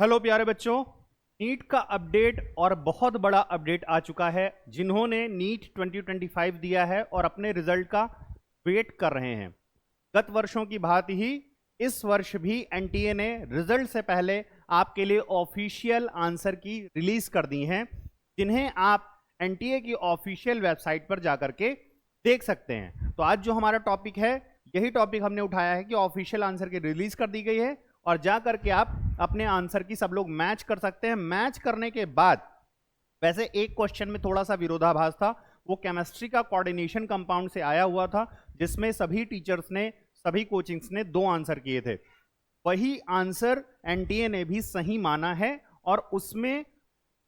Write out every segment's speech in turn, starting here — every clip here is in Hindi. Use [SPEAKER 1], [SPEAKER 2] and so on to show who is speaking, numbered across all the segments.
[SPEAKER 1] हेलो प्यारे बच्चों, नीट का अपडेट और बहुत बड़ा अपडेट आ चुका है। जिन्होंने नीट 2025 दिया है और अपने रिजल्ट का वेट कर रहे हैं, गत वर्षों की भांति ही इस वर्ष भी एनटीए ने रिजल्ट से पहले आपके लिए ऑफिशियल आंसर की रिलीज कर दी हैं, जिन्हें आप एनटीए की ऑफिशियल वेबसाइट पर जाकर के देख सकते हैं। तो आज जो हमारा टॉपिक है, यही टॉपिक हमने उठाया है कि ऑफिशियल आंसर की रिलीज कर दी गई है और जा करके आप अपने आंसर की सब लोग मैच कर सकते हैं। मैच करने के बाद वैसे एक क्वेश्चन में थोड़ा सा विरोधाभास था, वो केमिस्ट्री का कोऑर्डिनेशन कंपाउंड से आया हुआ था, जिसमें सभी टीचर्स ने, सभी कोचिंग्स ने 2 आंसर किए थे। वही आंसर एनटीए ने भी सही माना है और उसमें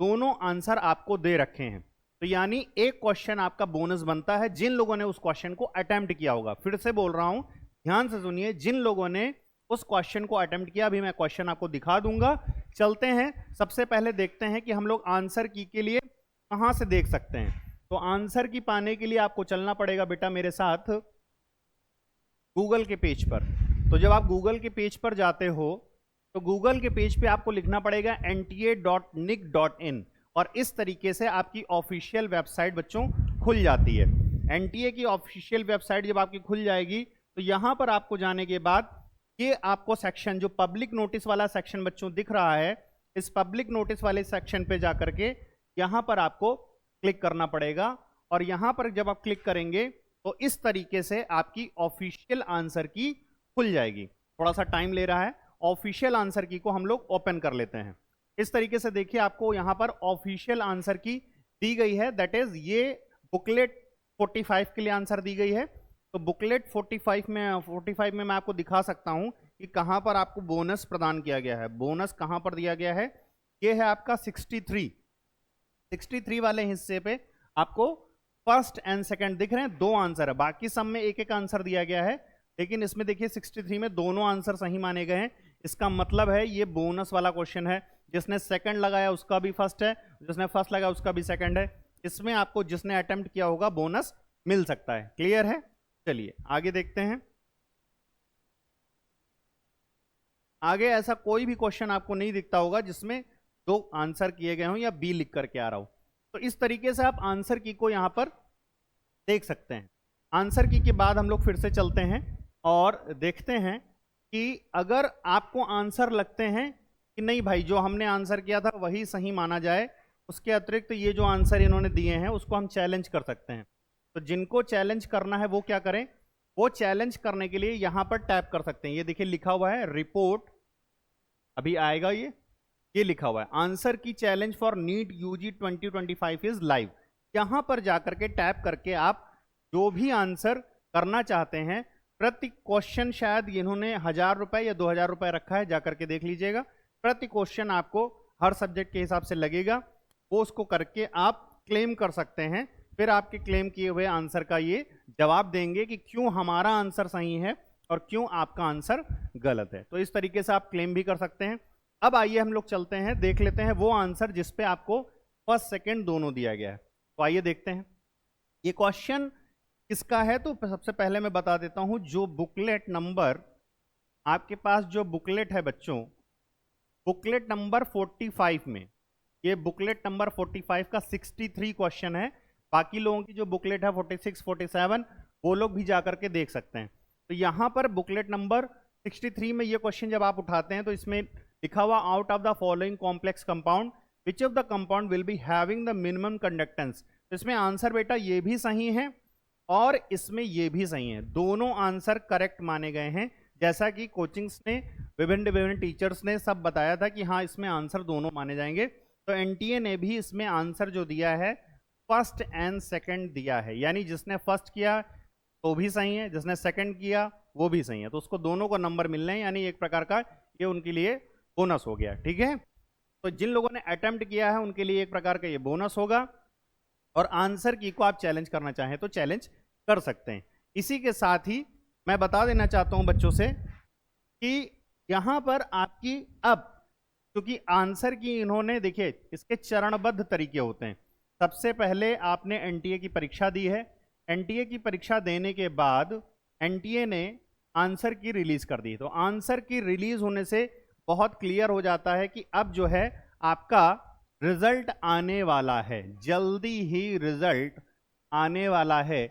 [SPEAKER 1] दोनों आंसर आपको दे रखे हैं। तो यानी एक क्वेश्चन आपका बोनस बनता है जिन लोगों ने उस क्वेश्चन को अटेम्प्ट किया होगा। फिर से बोल रहा हूं, ध्यान से सुनिए, जिन लोगों ने उस क्वेश्चन को अटेम्प्ट किया, अभी मैं क्वेश्चन आपको दिखा दूंगा। चलते हैं, सबसे पहले देखते हैं कि हम लोग आंसर की के लिए कहां से देख सकते हैं। तो आंसर की पाने के लिए आपको चलना पड़ेगा बेटा मेरे साथ गूगल के पेज पर। तो जब आप गूगल के पेज पर जाते हो तो गूगल के पेज पे आपको लिखना पड़ेगा nta.nic.in और इस तरीके से आपकी ऑफिशियल वेबसाइट बच्चों खुल जाती है। एनटीए की ऑफिशियल वेबसाइट जब आपकी खुल जाएगी तो यहां पर आपको जाने के बाद ये आपको सेक्शन, जो पब्लिक नोटिस वाला सेक्शन बच्चों दिख रहा है, इस पब्लिक नोटिस वाले सेक्शन पे जाकर के यहां पर आपको क्लिक करना पड़ेगा और यहां पर जब आप क्लिक करेंगे तो इस तरीके से आपकी ऑफिशियल आंसर की खुल जाएगी। थोड़ा सा टाइम ले रहा है। ऑफिशियल आंसर की को हम लोग ओपन कर लेते हैं। इस तरीके से देखिए, आपको यहां पर ऑफिशियल आंसर की दी गई है, दैट इज ये बुकलेट 45 के लिए आंसर दी गई है। तो बुकलेट 45 में मैं आपको दिखा सकता हूं कि कहां पर आपको बोनस प्रदान किया गया है। बोनस कहां पर दिया गया है, ये है आपका 63 वाले हिस्से पे आपको फर्स्ट एंड सेकंड दिख रहे हैं, 2 आंसर है। बाकी सब में एक एक आंसर दिया गया है, लेकिन इसमें देखिए 63 में दोनों आंसर सही माने गए हैं। इसका मतलब है ये बोनस वाला क्वेश्चन है। जिसने सेकंड लगाया उसका भी फर्स्ट है, जिसने फर्स्ट लगाया उसका भी सेकंड है। इसमें आपको जिसने अटेम्प्ट किया होगा बोनस मिल सकता है। क्लियर है? चलिए आगे देखते हैं। आगे ऐसा कोई भी क्वेश्चन आपको नहीं दिखता होगा जिसमें 2 आंसर किए गए हों या बी लिख करके आ रहा हो। तो इस तरीके से आप आंसर की को यहां पर देख सकते हैं। आंसर की के बाद हम लोग फिर से चलते हैं और देखते हैं कि अगर आपको आंसर लगते हैं कि नहीं भाई, जो हमने आंसर किया था वही सही माना जाए, उसके अतिरिक्त तो ये जो आंसर इन्होंने दिए हैं उसको हम चैलेंज कर सकते हैं। तो जिनको चैलेंज करना है वो क्या करें, वो चैलेंज करने के लिए यहां पर टैप कर सकते हैं। ये देखिए लिखा हुआ है रिपोर्ट, अभी आएगा ये लिखा हुआ है आंसर की challenge for NEET UG 2025 is live. यहां पर जाकर के टैप करके आप जो भी आंसर करना चाहते हैं, प्रति क्वेश्चन शायद इन्होंने 1000 रुपए या 2000 रुपए रखा है, जाकर के देख लीजिएगा। प्रति क्वेश्चन आपको हर सब्जेक्ट के हिसाब से लगेगा, वो उसको करके आप क्लेम कर सकते हैं। फिर आपके क्लेम किए हुए आंसर का ये जवाब देंगे कि क्यों हमारा आंसर सही है और क्यों आपका आंसर गलत है। तो इस तरीके से आप क्लेम भी कर सकते हैं। अब आइए हम लोग चलते हैं, देख लेते हैं वो आंसर जिसपे आपको फर्स्ट सेकंड दोनों दिया गया है। तो आइए देखते हैं ये क्वेश्चन किसका है। तो सबसे पहले मैं बता देता हूं, जो बुकलेट नंबर आपके पास, जो बुकलेट है बच्चों, बुकलेट नंबर 45 में, ये बुकलेट नंबर 45 का 63 क्वेश्चन है। बाकी लोगों की जो बुकलेट है 46, 47, वो लोग भी जाकर के देख सकते हैं। तो यहां पर बुकलेट नंबर 63 में ये क्वेश्चन जब आप उठाते हैं तो इसमें लिखा हुआ out of the following complex compound which of the compound will be having the minimum conductance. तो इसमें आंसर बेटा ये भी सही है और इसमें ये भी सही है, दोनों आंसर करेक्ट माने गए हैं। जैसा कि कोचिंग्स ने, विभिन्न टीचर्स ने सब बताया था कि हाँ इसमें आंसर दोनों माने जाएंगे। तो एनटीए ने भी इसमें आंसर जो दिया है फर्स्ट एंड सेकंड दिया है, यानी जिसने फर्स्ट किया तो भी सही है, जिसने सेकंड किया वो भी सही है। तो उसको दोनों को नंबर मिल रहे हैं, यानी एक प्रकार का ये उनके लिए बोनस हो गया। ठीक है, तो जिन लोगों ने अटेम्प्ट किया है उनके लिए एक प्रकार का ये बोनस होगा। और आंसर की को आप चैलेंज करना चाहें तो चैलेंज कर सकते हैं। इसी के साथ ही मैं बता देना चाहता हूं बच्चों से कि यहां पर आपकी, अब क्योंकि आंसर की इन्होंने, देखिए इसके चरणबद्ध तरीके होते हैं। सबसे पहले आपने एनटीए की परीक्षा दी है, एनटीए की परीक्षा देने के बाद एनटीए ने आंसर की रिलीज कर दी। तो आंसर की रिलीज होने से बहुत क्लियर हो जाता है कि अब जो है आपका रिजल्ट आने वाला है, जल्दी ही रिजल्ट आने वाला है।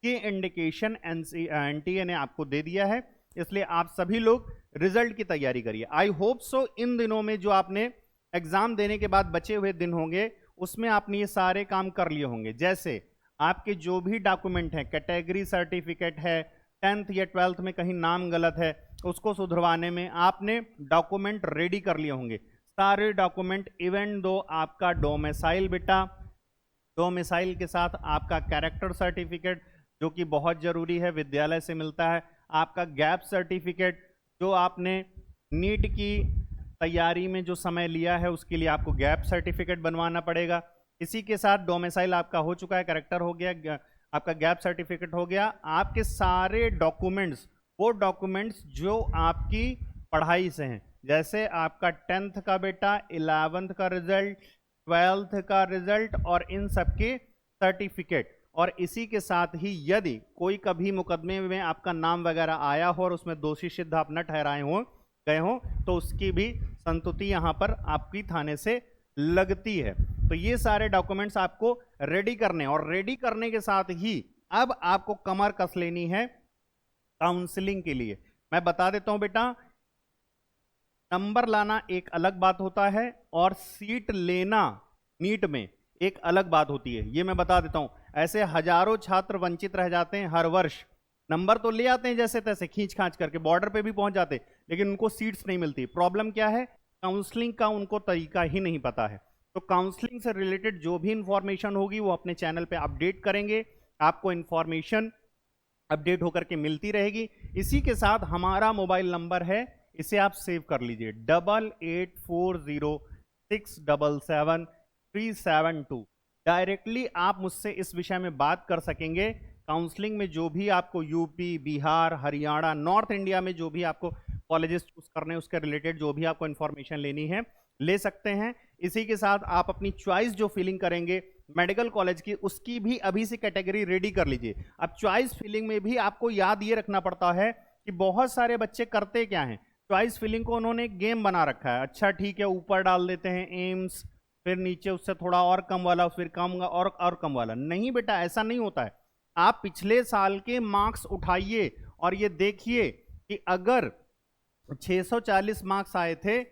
[SPEAKER 1] ये इंडिकेशन एनटीए ने आपको दे दिया है, इसलिए आप सभी लोग रिजल्ट की तैयारी करिए। आई होप सो इन दिनों में जो आपने एग्जाम देने के बाद बचे हुए दिन होंगे उसमें आपने ये सारे काम कर लिए होंगे। जैसे आपके जो भी डॉक्यूमेंट हैं, कैटेगरी सर्टिफिकेट है, 10th या 12th में कहीं नाम गलत है उसको सुधरवाने में आपने डॉक्यूमेंट रेडी कर लिए होंगे, सारे डॉक्यूमेंट। इवन दो आपका डोमिसाइल बेटा, डोमिसाइल के साथ आपका कैरेक्टर सर्टिफिकेट जो कि बहुत जरूरी है, विद्यालय से मिलता है, आपका गैप सर्टिफिकेट जो आपने नीट की तैयारी में जो समय लिया है उसके लिए आपको गैप सर्टिफिकेट बनवाना पड़ेगा। इसी के साथ डोमिसाइल आपका हो चुका है, कैरेक्टर हो गया, आपका गैप सर्टिफिकेट हो गया। आपके सारे डॉक्यूमेंट्स, वो डॉक्यूमेंट्स जो आपकी पढ़ाई से हैं, जैसे आपका 10th का बेटा, 11th का रिजल्ट, 12th का रिजल्ट और इन सबके सर्टिफिकेट। और इसी के साथ ही यदि कोई कभी मुकदमे में आपका नाम वगैरह आया हो और उसमें दोषी सिद्ध आप न ठहराए हो गए हो तो उसकी भी संतुति यहां पर आपकी थाने से लगती है। तो ये सारे डॉक्यूमेंट्स आपको रेडी करने, और रेडी करने के साथ ही अब आपको कमर कस लेनी है काउंसलिंग के लिए। मैं बता देता हूं बेटा, नंबर लाना एक अलग बात होता है और सीट लेना नीट में एक अलग बात होती है, ये मैं बता देता हूं। ऐसे हजारों छात्र वंचित रह जाते हैं हर वर्ष, नंबर तो ले आते हैं जैसे तैसे खींच खांच करके, बॉर्डर पे भी पहुंच जाते, लेकिन उनको सीट्स नहीं मिलती। प्रॉब्लम क्या है? काउंसलिंग का उनको तरीका ही नहीं पता है। तो काउंसलिंग से रिलेटेड जो भी इंफॉर्मेशन होगी वो अपने चैनल पे अपडेट करेंगे, आपको इंफॉर्मेशन अपडेट होकर के मिलती रहेगी। इसी के साथ हमारा मोबाइल नंबर है, इसे आप सेव कर लीजिए, 8840677372। डायरेक्टली आप मुझसे इस विषय में बात कर सकेंगे। काउंसलिंग में जो भी आपको UP, Bihar, Haryana, north India में जो भी आपको कॉलेजेस चूज करने हैं उसके रिलेटेड जो भी आपको इंफॉर्मेशन लेनी है ले सकते हैं। इसी के साथ आप अपनी चॉइस जो फिलिंग करेंगे मेडिकल कॉलेज की, उसकी भी अभी से कैटेगरी रेडी कर लीजिए। अब चॉइस फिलिंग में भी आपको याद ये रखना पड़ता है कि बहुत सारे बच्चे करते क्या हैं, चॉइस फिलिंग को उन्होंने एक गेम बना रखा है। अच्छा ठीक है, ऊपर डाल देते हैं एम्स, फिर नीचे उससे थोड़ा और कम वाला, फिर कम और कम वाला। नहीं बेटा, ऐसा नहीं होता है। आप पिछले साल के मार्क्स उठाइए और ये देखिए कि अगर 640 मार्क्स आए थे,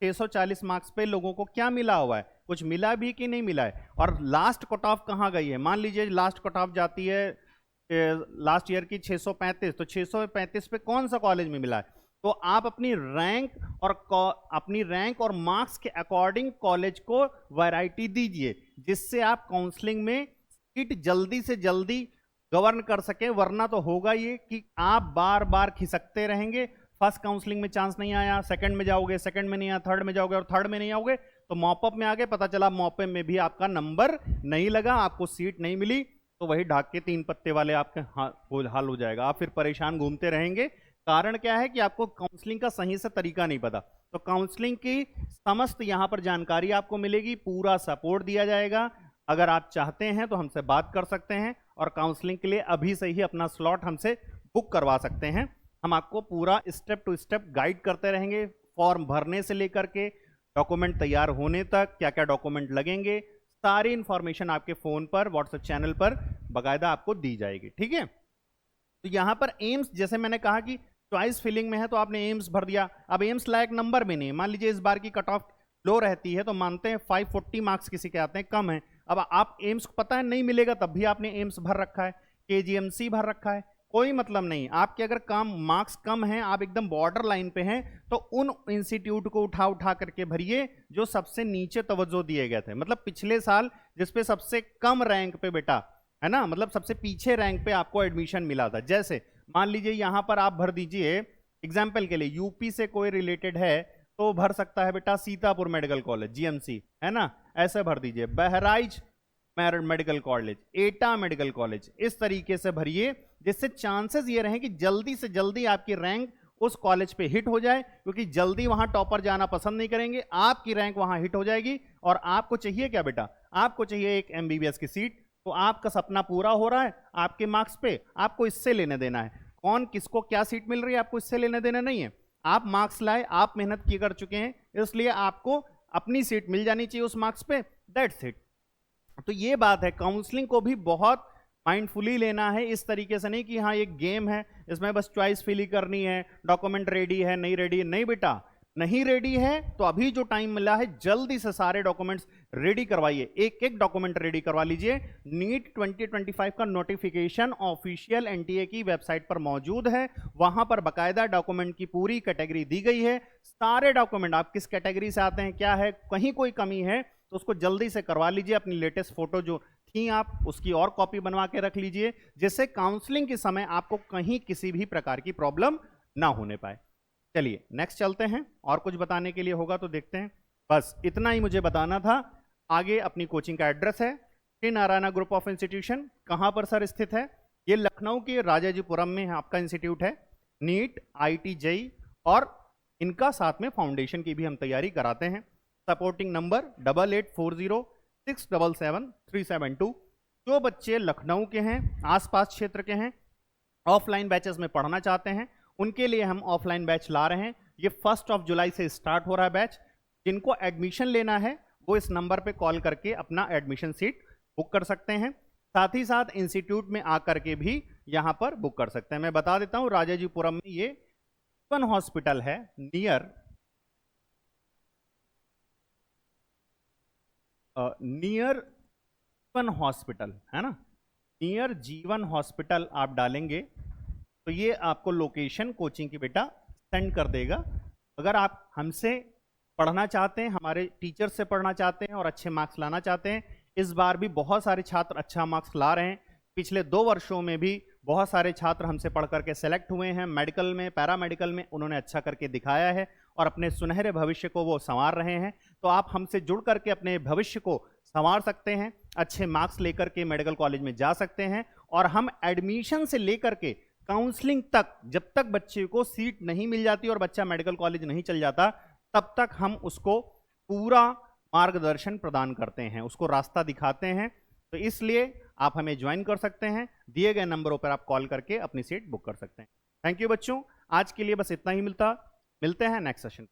[SPEAKER 1] 640 मार्क्स पे लोगों को क्या मिला हुआ है, कुछ मिला भी कि नहीं मिला है। और लास्ट कट ऑफ कहां गई है? मान लीजिए लास्ट कट ऑफ जाती है लास्ट ईयर की 635, तो 635 पे कौन सा कॉलेज में मिला है? तो आप अपनी रैंक और मार्क्स के अकॉर्डिंग कॉलेज को वैरायटी दीजिए, जिससे आप काउंसलिंग में सीट जल्दी से जल्दी गवर्न कर सके। वरना तो होगा ये कि आप बार बार खिसकते रहेंगे। फर्स्ट काउंसलिंग में चांस नहीं आया, सेकंड में जाओगे, सेकंड में नहीं आया, थर्ड में जाओगे, और थर्ड में नहीं आओगे तो मॉपअप में आ गए, पता चला मॉपअप में भी आपका नंबर नहीं लगा, आपको सीट नहीं मिली, तो वही ढाक के 3 पत्ते वाले आपके हाल हो जाएगा। आप फिर परेशान घूमते रहेंगे। कारण क्या है कि आपको काउंसलिंग का सही से तरीका नहीं पता। तो काउंसलिंग की समस्त यहां पर जानकारी आपको मिलेगी, पूरा सपोर्ट दिया जाएगा। अगर आप चाहते हैं तो हमसे बात कर सकते हैं और काउंसलिंग के लिए अभी से ही अपना स्लॉट हमसे बुक करवा सकते हैं। हम आपको पूरा स्टेप टू स्टेप गाइड करते रहेंगे, फॉर्म भरने से लेकर के डॉक्यूमेंट तैयार होने तक, क्या क्या डॉक्यूमेंट लगेंगे, सारी इंफॉर्मेशन आपके फोन पर, व्हाट्सएप चैनल पर बाकायदा आपको दी जाएगी। ठीक है, तो यहां पर एम्स, जैसे मैंने कहा कि चॉइस फिलिंग में है तो आपने एम्स भर दिया। अब एम्स लायक नंबर भी नहीं, मान लीजिए इस बार की कट ऑफ लो रहती है तो मानते हैं 540 मार्क्स किसी के आते हैं, कम है। अब आप एम्स को पता है नहीं मिलेगा, तब भी आपने एम्स भर रखा है, केजीएमसी भर रखा है, कोई मतलब नहीं। आपके अगर मार्क्स कम हैं, आप एकदम बॉर्डर लाइन पे हैं, तो उन इंस्टीट्यूट को उठा करके भरिए जो सबसे नीचे तवज्जो दिए गए थे। मतलब पिछले साल जिसपे सबसे कम रैंक पे बेटा, है ना, मतलब सबसे पीछे रैंक पे आपको एडमिशन मिला था। जैसे मान लीजिए यहां पर आप भर दीजिए, एग्जाम्पल के लिए यूपी से कोई रिलेटेड है तो भर सकता है बेटा सीतापुर मेडिकल कॉलेज, जीएमसी, है ना, ऐसे भर दीजिए। बहराइच मेडिकल कॉलेज, एटा मेडिकल कॉलेज, इस तरीके से भरिए जिससे चांसेस ये रहे कि जल्दी से जल्दी आपकी रैंक उस कॉलेज पे हिट हो जाए, क्योंकि जल्दी वहां टॉपर जाना पसंद नहीं करेंगे, आपकी रैंक वहां हिट हो जाएगी। और आपको चाहिए क्या बेटा? आपको चाहिए एक एमबीबीएस की सीट। तो आपका सपना पूरा हो रहा है आपके मार्क्स पे, आपको इससे लेने देना है। कौन किसको क्या सीट मिल रही है आपको इससे लेने देना नहीं है। आप मार्क्स लाए, आप मेहनत की कर चुके हैं, इसलिए आपको अपनी सीट मिल जानी चाहिए उस मार्क्स पे, दैट्स इट। तो ये बात है, काउंसलिंग को भी बहुत माइंडफुली लेना है, इस तरीके से नहीं कि हाँ ये गेम है, इसमें बस चॉइस फिल ही करनी है, डॉक्यूमेंट रेडी है नहीं रेडी है, नहीं बेटा, नहीं रेडी है तो अभी जो टाइम मिला है जल्दी से सारे डॉक्यूमेंट्स रेडी करवाइए, एक एक डॉक्यूमेंट रेडी करवा लीजिए। नीट 2025 का नोटिफिकेशन ऑफिशियल एनटीए की वेबसाइट पर मौजूद है, वहां पर बकायदा डॉक्यूमेंट की पूरी कैटेगरी दी गई है, सारे डॉक्यूमेंट आप किस कैटेगरी से आते हैं, क्या है, कहीं कोई कमी है तो उसको जल्दी से करवा लीजिए। अपनी लेटेस्ट फोटो जो थी आप उसकी और कॉपी बनवा के रख लीजिए, जिससे काउंसलिंग के समय आपको कहीं किसी भी प्रकार की प्रॉब्लम ना होने पाए। चलिए नेक्स्ट चलते हैं, और कुछ बताने के लिए होगा तो देखते हैं। बस इतना ही मुझे बताना था। आगे अपनी कोचिंग का एड्रेस है Shri Narayana group of institution, कहां पर सर स्थित है, ये लखनऊ के राजाजीपुरम में आपका इंस्टीट्यूट है। नीट, आईटी, जेई और इनका साथ में फाउंडेशन की भी हम तैयारी कराते हैं। Supporting number 8840677372। जो बच्चे लखनऊ के हैं, आसपास क्षेत्र के हैं, ऑफलाइन बैचेस में पढ़ना चाहते हैं, उनके लिए हम ऑफलाइन बैच ला रहे हैं। ये 1 जुलाई से स्टार्ट हो रहा है बैच। जिनको एडमिशन लेना है वो इस नंबर पे कॉल करके अपना एडमिशन सीट बुक कर सकते हैं, साथ ही साथ इंस्टीट्यूट में आकर के भी यहां पर बुक कर सकते हैं। मैं बता देता हूं, राजाजीपुरम में ये जीवन हॉस्पिटल है, नियर जीवन हॉस्पिटल है ना, नियर जीवन हॉस्पिटल आप डालेंगे तो ये आपको लोकेशन कोचिंग की बेटा सेंड कर देगा। अगर आप हमसे पढ़ना चाहते हैं, हमारे टीचर से पढ़ना चाहते हैं और अच्छे मार्क्स लाना चाहते हैं, इस बार भी बहुत सारे छात्र अच्छा मार्क्स ला रहे हैं, पिछले 2 वर्षों में भी बहुत सारे छात्र हमसे पढ़ करके सेलेक्ट हुए हैं, मेडिकल में, पैरामेडिकल में उन्होंने अच्छा करके दिखाया है और अपने सुनहरे भविष्य को वो संवार रहे हैं। तो आप हमसे जुड़ करके अपने भविष्य को संवार सकते हैं, अच्छे मार्क्स लेकर के मेडिकल कॉलेज में जा सकते हैं, और हम एडमिशन से लेकर के काउंसलिंग तक, जब तक बच्चे को सीट नहीं मिल जाती और बच्चा मेडिकल कॉलेज नहीं चल जाता, तब तक हम उसको पूरा मार्गदर्शन प्रदान करते हैं, उसको रास्ता दिखाते हैं। तो इसलिए आप हमें ज्वाइन कर सकते हैं, दिए गए नंबरों पर आप कॉल करके अपनी सीट बुक कर सकते हैं। थैंक यू बच्चों, आज के लिए बस इतना ही मिलते हैं नेक्स्ट सेशन।